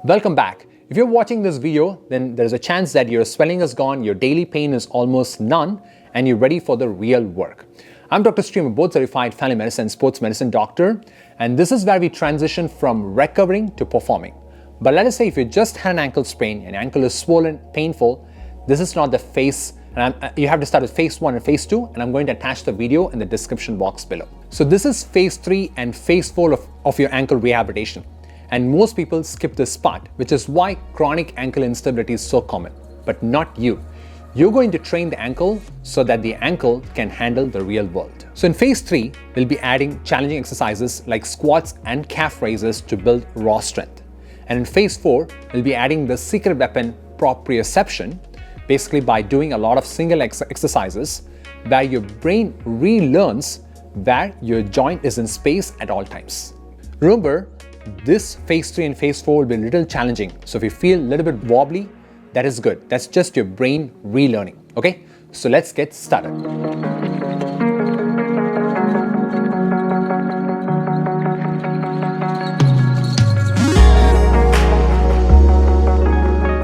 Welcome back. If you're watching this video, then there's a chance that your swelling is gone, your daily pain is almost none, and you're ready for the real work. I'm Dr. Sprain, a board-certified family medicine and sports medicine doctor, and this is where we transition from recovering to performing. But let us say if you just had an ankle sprain and your ankle is swollen, painful, this is not the phase, and you have to start with phase 1 and phase 2, and I'm going to attach the video in the description box below. So this is phase 3 and phase 4 of your ankle rehabilitation. And most people skip this part, which is why chronic ankle instability is so common. But not you. You're going to train the ankle so that the ankle can handle the real world. So in phase 3, we'll be adding challenging exercises like squats and calf raises to build raw strength. And in phase 4, we'll be adding the secret weapon proprioception, basically by doing a lot of single exercises where your brain relearns where your joint is in space at all times. Remember, this phase 3 and phase 4 will be a little challenging. So if you feel a little bit wobbly, that is good. That's just your brain relearning. Okay, so let's get started.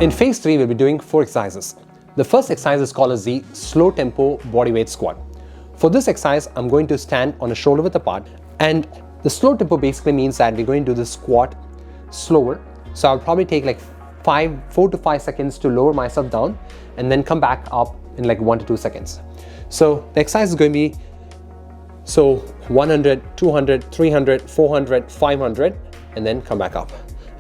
In phase 3, we'll be doing 4 exercises. The first exercise is called as the slow tempo bodyweight squat. For this exercise, I'm going to stand on a shoulder width apart, and the slow tempo basically means that we're going to do the squat slower. So I'll probably take like 4 to 5 seconds to lower myself down and then come back up in like 1 to 2 seconds. So the exercise is going to be 100, 200, 300, 400, 500, and then come back up.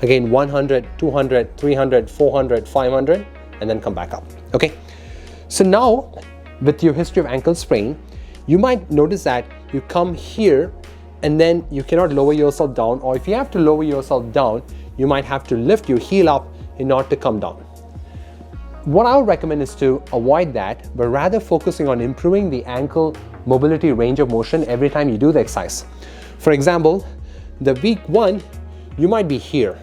Again, 100, 200, 300, 400, 500, and then come back up. Okay. So now with your history of ankle sprain, you might notice that you come here and then you cannot lower yourself down, or if you have to lower yourself down, you might have to lift your heel up in order to come down. What I would recommend is to avoid that, but rather focusing on improving the ankle mobility range of motion every time you do the exercise. For example, the week 1, you might be here.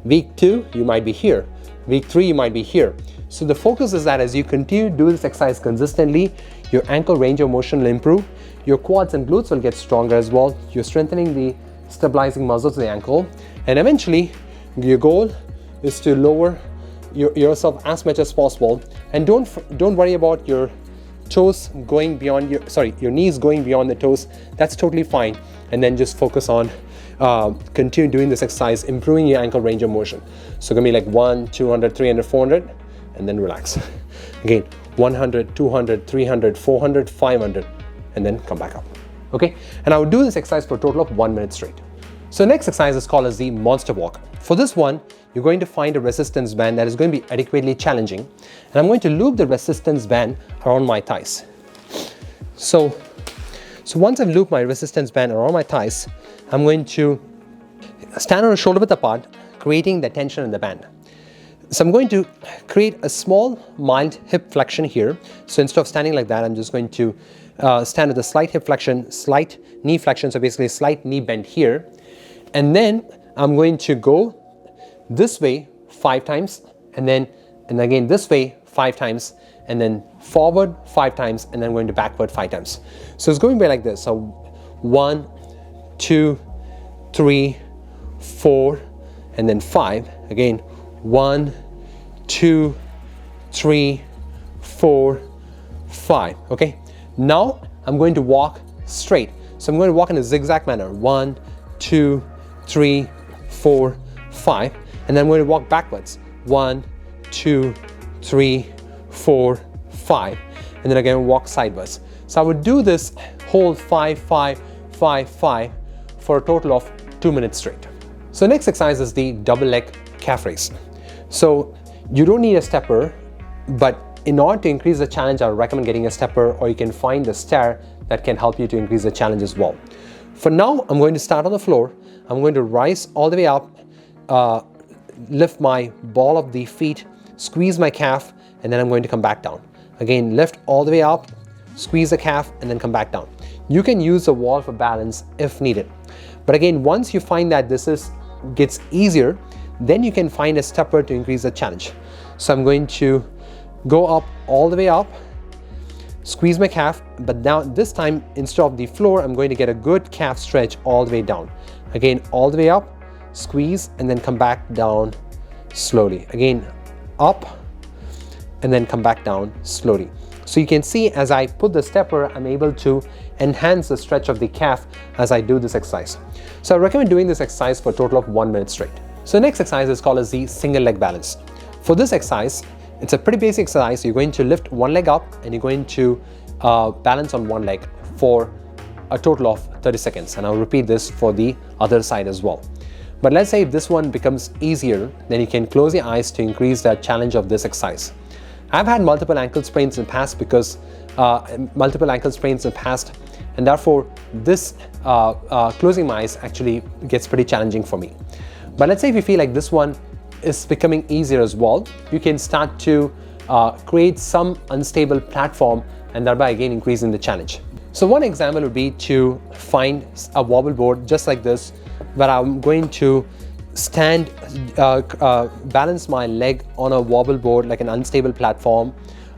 Week 2, you might be here. Week 3, you might be here. So the focus is that as you continue to do this exercise consistently, your ankle range of motion will improve, your quads and glutes will get stronger as well, you're strengthening the stabilizing muscles of the ankle, and eventually your goal is to lower yourself as much as possible. And don't worry about your toes going beyond your knees going beyond the toes. That's totally fine. And then just focus on continue doing this exercise, improving your ankle range of motion. So gonna be like 1, 200, 300, 400, and then relax. Again, 100, 200, 300, 400, 500, and then come back up. Okay, and I will do this exercise for a total of 1 minute straight. So next exercise is called as the monster walk. For this one, you're going to find a resistance band that is going to be adequately challenging, and I'm going to loop the resistance band around my thighs. So once I've looped my resistance band around my thighs, I'm going to stand on a shoulder width apart, creating the tension in the band. So I'm going to create a small mild hip flexion here. So instead of standing like that, I'm just going to stand with a slight hip flexion, slight knee flexion, so basically a slight knee bend here. And then I'm going to go this way 5 times, and again this way 5 times, and then forward 5 times, and then going to backward 5 times. So it's going to be like this. So 1, 2, 3, 4, and then 5. Again, 1, 2, 3, 4, 5. Okay. Now I'm going to walk straight. So I'm going to walk in a zigzag manner. 1, 2, 3, 4, 5. And then I'm going to walk backwards. 1, 2, 3, 4, 5. And then again walk sideways. So I would do this whole 5, 5, 5, 5 for a total of 2 minutes straight. So next exercise is the double leg calf raise. So you don't need a stepper, but in order to increase the challenge, I would recommend getting a stepper, or you can find a stair that can help you to increase the challenge as well. For now, I'm going to start on the floor. I'm going to rise all the way up, lift my ball of the feet, squeeze my calf, and then I'm going to come back down. Again, lift all the way up, squeeze the calf, and then come back down. You can use the wall for balance if needed. But again, once you find that this gets easier, then you can find a stepper to increase the challenge. So I'm going to go up all the way up, squeeze my calf, but now this time instead of the floor, I'm going to get a good calf stretch all the way down. Again, all the way up, squeeze, and then come back down slowly. Again, up, and then come back down slowly. So you can see as I put the stepper, I'm able to enhance the stretch of the calf as I do this exercise. So I recommend doing this exercise for a total of 1 minute straight. So the next exercise is called as the single leg balance. For this exercise, it's a pretty basic exercise. You're going to lift one leg up and you're going to balance on one leg for a total of 30 seconds. And I'll repeat this for the other side as well. But let's say if this one becomes easier, then you can close your eyes to increase the challenge of this exercise. I've had multiple ankle sprains in the past and therefore this closing my eyes actually gets pretty challenging for me. But let's say if you feel like this one is becoming easier as well, you can start to create some unstable platform and thereby again increasing the challenge. So one example would be to find a wobble board just like this, where I'm going to stand, balance my leg on a wobble board like an unstable platform,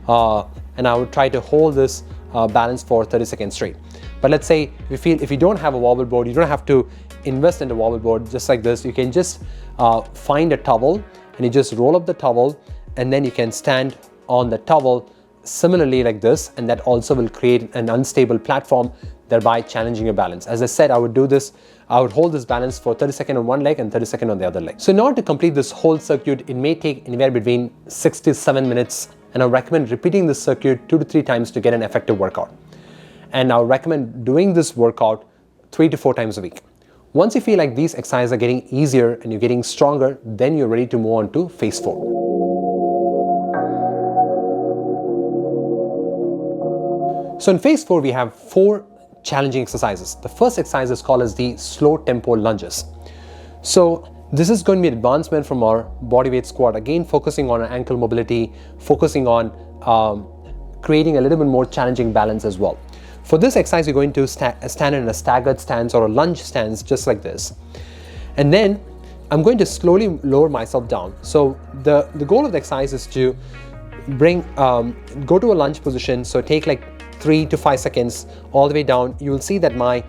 and I would try to hold this balance for 30 seconds straight. But let's say if you don't have a wobble board, you don't have to invest in a wobble board just like this. You can just find a towel and you just roll up the towel, and then you can stand on the towel similarly like this, and that also will create an unstable platform, thereby challenging your balance. As I said, I would do this, I would hold this balance for 30 seconds on one leg and 30 seconds on the other leg. So in order to complete this whole circuit, it may take anywhere between 6 to 7 minutes, and I recommend repeating this circuit 2 to 3 times to get an effective workout. And I recommend doing this workout 3 to 4 times a week. Once you feel like these exercises are getting easier and you're getting stronger, then you're ready to move on to phase 4. So in phase 4, we have 4 challenging exercises. The first exercise is called as the slow tempo lunges. So this is going to be an advancement from our bodyweight squat, again focusing on our ankle mobility, focusing on creating a little bit more challenging balance as well. For this exercise, you're going to stand in a staggered stance or a lunge stance just like this. And then I'm going to slowly lower myself down. So the goal of the exercise is to go to a lunge position. So take like 3 to 5 seconds all the way down. You will see that my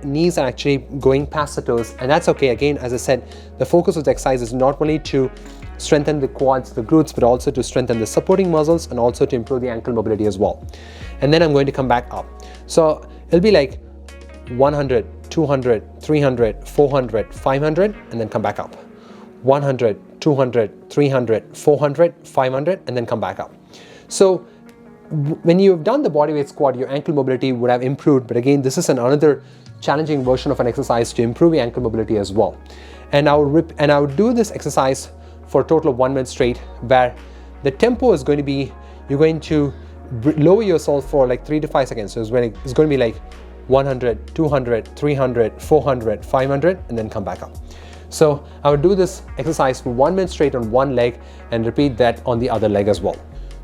knees are actually going past the toes, and that's okay. Again, as I said, the focus of the exercise is not only to strengthen the quads, the glutes, but also to strengthen the supporting muscles and also to improve the ankle mobility as well. And then I'm going to come back up. So it'll be like 100, 200, 300, 400, 500, and then come back up. 100, 200, 300, 400, 500, and then come back up. So when you've done the bodyweight squat, your ankle mobility would have improved, but again, this is another challenging version of an exercise to improve your ankle mobility as well. And I would do this exercise for a total of 1 minute straight, where the tempo is going to be, you're going to lower yourself for like 3 to 5 seconds. So it's going to be like 100, 200, 300, 400, 500, and then come back up. So I would do this exercise for 1 minute straight on one leg and repeat that on the other leg as well.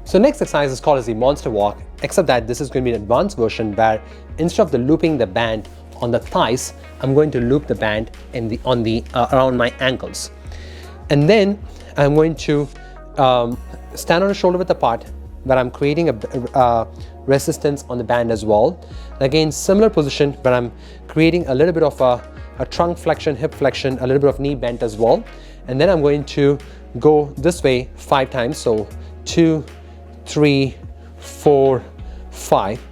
So next exercise is called as the monster walk, except that this is going to be an advanced version where instead of looping the band on the thighs, I'm going to loop the band around my ankles. And then I'm going to stand on a shoulder width apart, where I'm creating a resistance on the band as well. And again, similar position where I'm creating a little bit of a trunk flexion, hip flexion, a little bit of knee bend as well. And then I'm going to go this way 5 times. So 2, 3, 4, 5.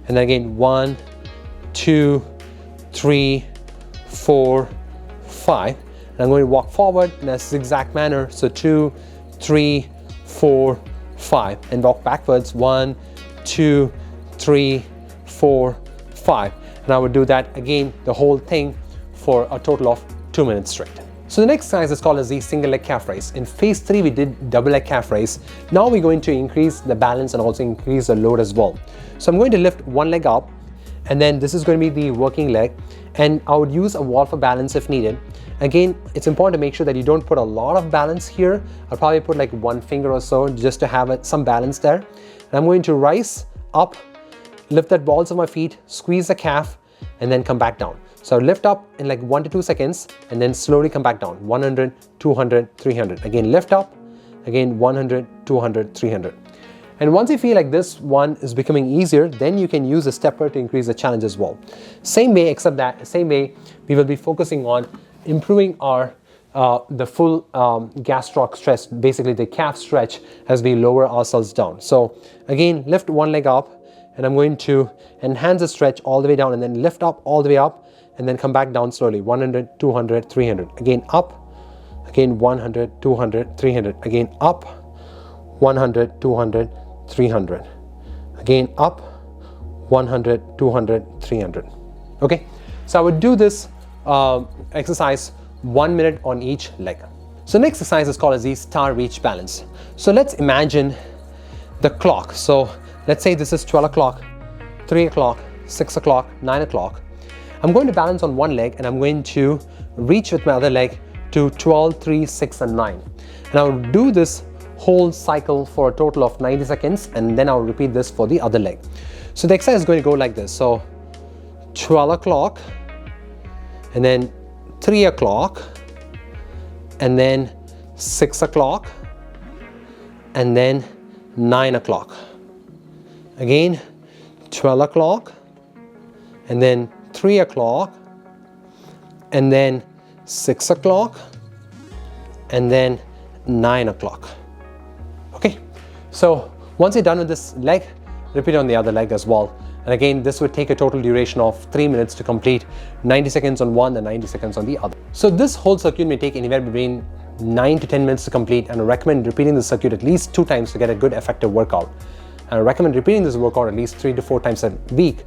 And then again 1, 2, 3, 4, 5. And I'm going to walk forward in a zigzag manner. So 2, 3, 4, 5, and walk backwards 1, 2, 3, 4, 5. And I would do that again, the whole thing, for a total of 2 minutes straight. So the next exercise is called as the single leg calf raise. In phase 3, we did double leg calf raise. Now we're going to increase the balance and also increase the load as well. So I'm going to lift one leg up, and then this is going to be the working leg, and I would use a wall for balance if needed. Again, it's important to make sure that you don't put a lot of balance here. I'll probably put like 1 finger or so just to have some balance there. And I'm going to rise up, lift the balls of my feet, squeeze the calf, and then come back down. So lift up in like 1 to 2 seconds and then slowly come back down. 100, 200, 300. Again, lift up, again 100, 200, 300. And once you feel like this one is becoming easier, then you can use a stepper to increase the challenge as well. Same way, except that same way, we will be focusing on improving our the full gastroc stretch, basically the calf stretch, as we lower ourselves down. So again, lift one leg up, and I'm going to enhance the stretch all the way down, and then lift up all the way up, and then come back down slowly. 100, 200, 300. Again up, again 100, 200, 300. Again up, 100, 200, 300. Again up, 100, 200, 300. Okay, so I would do this exercise 1 minute on each leg. So next exercise is called as the star reach balance. So let's imagine the clock. So let's say this is 12 o'clock, 3 o'clock, 6 o'clock, 9 o'clock. I'm going to balance on one leg, and I'm going to reach with my other leg to 12, 3, 6, and 9. And I'll do this whole cycle for a total of 90 seconds, and then I'll repeat this for the other leg. So the exercise is going to go like this. So 12 o'clock, and then 3 o'clock, and then 6 o'clock, and then 9 o'clock. Again, 12 o'clock, and then 3 o'clock, and then 6 o'clock, and then 9 o'clock. Okay, so once you're done with this leg, repeat on the other leg as well. And again, this would take a total duration of 3 minutes to complete, 90 seconds on one and 90 seconds on the other. So this whole circuit may take anywhere between 9 to 10 minutes to complete, and I recommend repeating the circuit at least 2 times to get a good effective workout. And I recommend repeating this workout at least 3 to 4 times a week.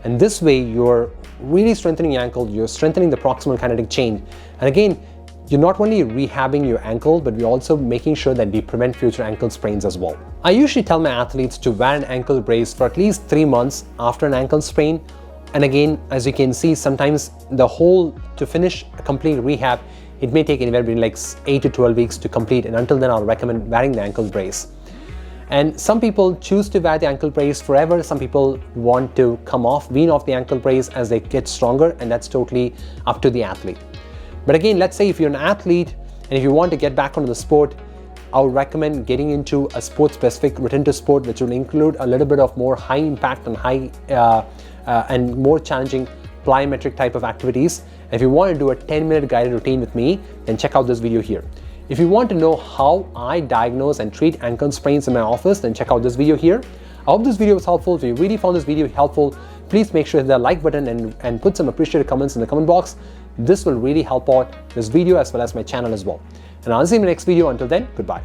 And this way you're really strengthening your ankle, you're strengthening the proximal kinetic chain. And again, you're not only rehabbing your ankle, but we're also making sure that we prevent future ankle sprains as well. I usually tell my athletes to wear an ankle brace for at least 3 months after an ankle sprain. And again, as you can see, sometimes to finish a complete rehab, it may take anywhere between like 8 to 12 weeks to complete. And until then, I'll recommend wearing the ankle brace. And some people choose to wear the ankle brace forever. Some people want to wean off the ankle brace as they get stronger, and that's totally up to the athlete. But again, let's say if you're an athlete and if you want to get back onto the sport, I would recommend getting into a sport-specific return to sport, which will include a little bit of more high impact and and more challenging plyometric type of activities. And if you want to do a 10-minute guided routine with me, then check out this video here. If you want to know how I diagnose and treat ankle sprains in my office, then check out this video here. I hope this video was helpful. If you really found this video helpful, please make sure to hit the like button and put some appreciated comments in the comment box. This will really help out this video as well as my channel as well. And I'll see you in the next video. Until then, goodbye.